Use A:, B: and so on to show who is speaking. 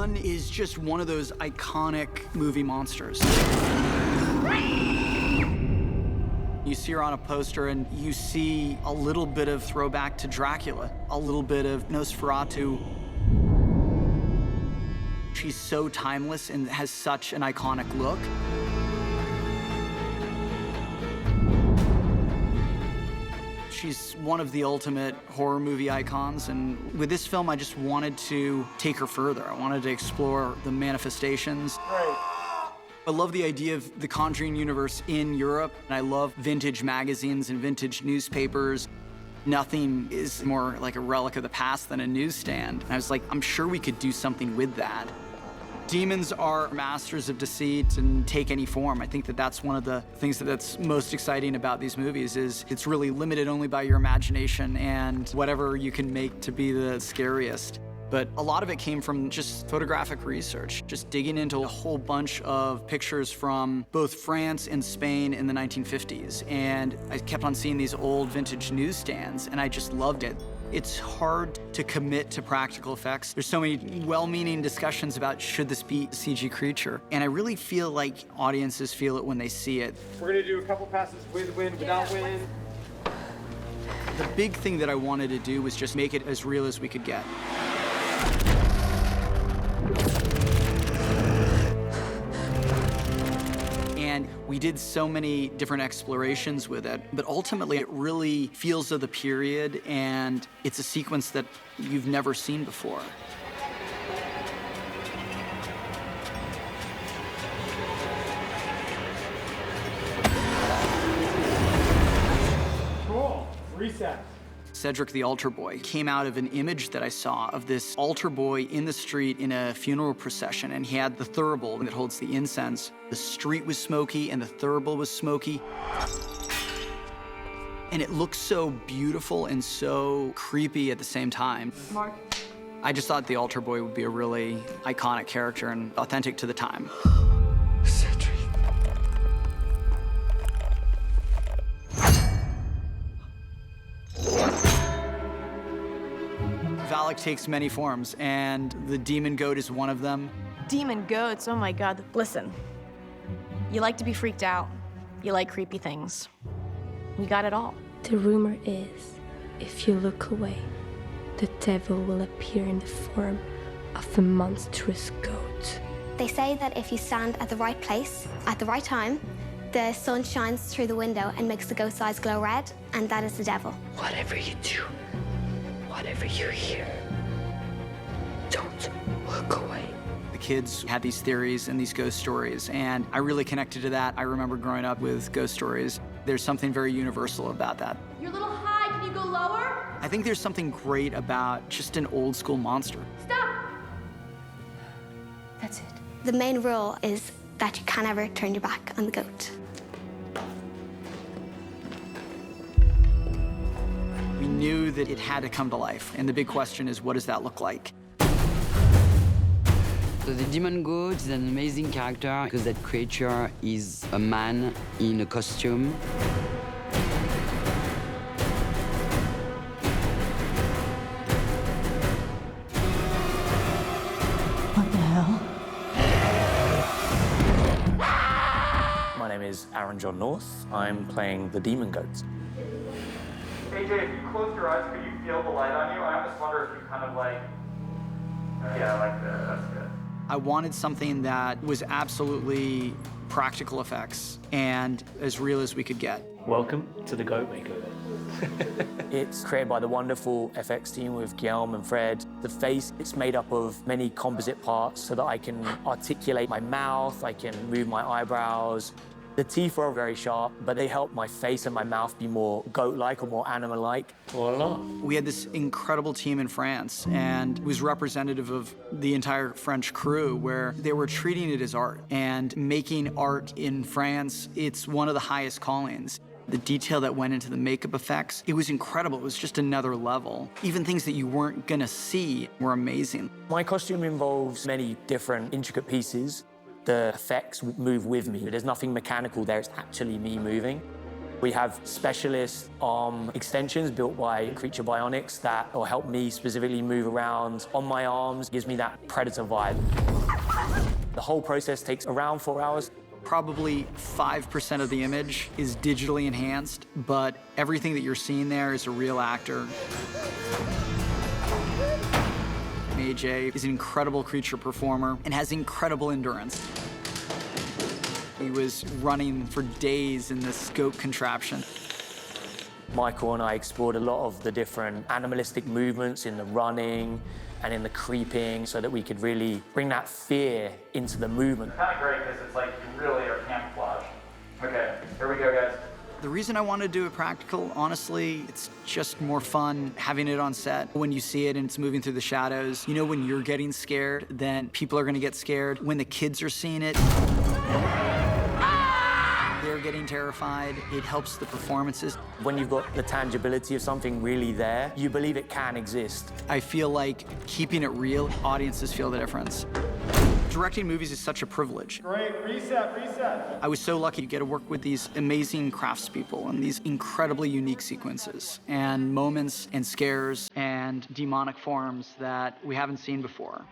A: Nun is just one of those iconic movie monsters. You see her on a poster and you see a little bit of throwback to Dracula, a little bit of Nosferatu. She's so timeless and has such an iconic look. She's one of the ultimate horror movie icons, and with this film, I just wanted to take her further. I wanted to explore the manifestations.
B: Right.
A: I love the idea of the Conjuring universe in Europe, and I love vintage magazines and vintage newspapers. Nothing is more like a relic of the past than a newsstand. And I was like, I'm sure we could do something with that. Demons are masters of deceit and take any form. I think that that's one of the things that's most exciting about these movies is it's really limited only by your imagination and whatever you can make to be the scariest. But a lot of it came from just photographic research, just digging into a whole bunch of pictures from both France and Spain in the 1950s. And I kept on seeing these old vintage newsstands, and I just loved it. It's hard to commit to practical effects. There's so many well-meaning discussions about should this be a CG creature. And I really feel like audiences feel it when they see it.
B: We're gonna do a couple passes with wind, without wind.
A: The big thing that I wanted to do was just make it as real as we could get. And we did so many different explorations with it, but ultimately it really feels of the period, and it's a sequence that you've never seen before.
B: Cool. Reset.
A: Cedric the Altar Boy came out of an image that I saw of this altar boy in the street in a funeral procession, and he had the thurible that holds the incense. The street was smoky and the thurible was smoky. And it looked so beautiful and so creepy at the same time.
C: Mark.
A: I just thought the altar boy would be a really iconic character and authentic to the time.
D: Cedric.
A: Valak takes many forms, and the demon goat is one of them.
C: Demon goats, oh my God. Listen, you like to be freaked out. You like creepy things. We got it all.
E: The rumor is, if you look away, the devil will appear in the form of a monstrous goat.
F: They say that if you stand at the right place, at the right time, the sun shines through the window and makes the goat's eyes glow red, and that is the devil.
D: Whatever you do, whatever you hear, don't look away.
A: The kids had these theories and these ghost stories, and I really connected to that. I remember growing up with ghost stories. There's something very universal about that.
C: You're a little high, can you go lower?
A: I think there's something great about just an old school monster.
C: Stop! That's it.
F: The main rule is that you can't ever turn your back on the goat.
A: We knew that it had to come to life, and the big question is, what does that look like?
G: So the demon goat is an amazing character because that creature is a man in a costume.
C: What the hell?
H: My name is Aaron John North. I'm playing the demon goat.
B: AJ, if you close your eyes, could you feel the light on you? I almost wonder if you kind of like, yeah, like that. That's good.
A: I wanted something that was absolutely practical effects and as real as we could get.
H: Welcome to the Goat Makeover. It's created by the wonderful FX team with Guillaume and Fred. The face, it's made up of many composite parts so that I can articulate my mouth, I can move my eyebrows. The teeth are very sharp, but they help my face and my mouth be more goat-like or more animal-like. Voila.
A: We had this incredible team in France, and it was representative of the entire French crew, where they were treating it as art. And making art in France, it's one of the highest callings. The detail that went into the makeup effects, it was incredible. It was just another level. Even things that you weren't gonna see were amazing.
H: My costume involves many different intricate pieces. The effects move with me. There's nothing mechanical there, it's actually me moving. We have specialist arm extensions built by Creature Bionics that will help me specifically move around on my arms, gives me that predator vibe. The whole process takes around 4 hours.
A: Probably 5% of the image is digitally enhanced, but everything that you're seeing there is a real actor. AJ is an incredible creature performer and has incredible endurance. He was running for days in this goat contraption.
H: Michael and I explored a lot of the different animalistic movements in the running and in the creeping so that we could really bring that fear into the movement.
B: Kind of great because it's like you really are camouflaged. Okay, here we go, guys.
A: The reason I want to do it practical, honestly, it's just more fun having it on set. When you see it and it's moving through the shadows, you know when you're getting scared, then people are going to get scared. When the kids are seeing it, they're getting terrified. It helps the performances.
H: When you've got the tangibility of something really there, you believe it can exist.
A: I feel like keeping it real, audiences feel the difference. Directing movies is such a privilege.
B: Great, reset.
A: I was so lucky to get to work with these amazing craftspeople and these incredibly unique sequences and moments and scares and demonic forms that we haven't seen before.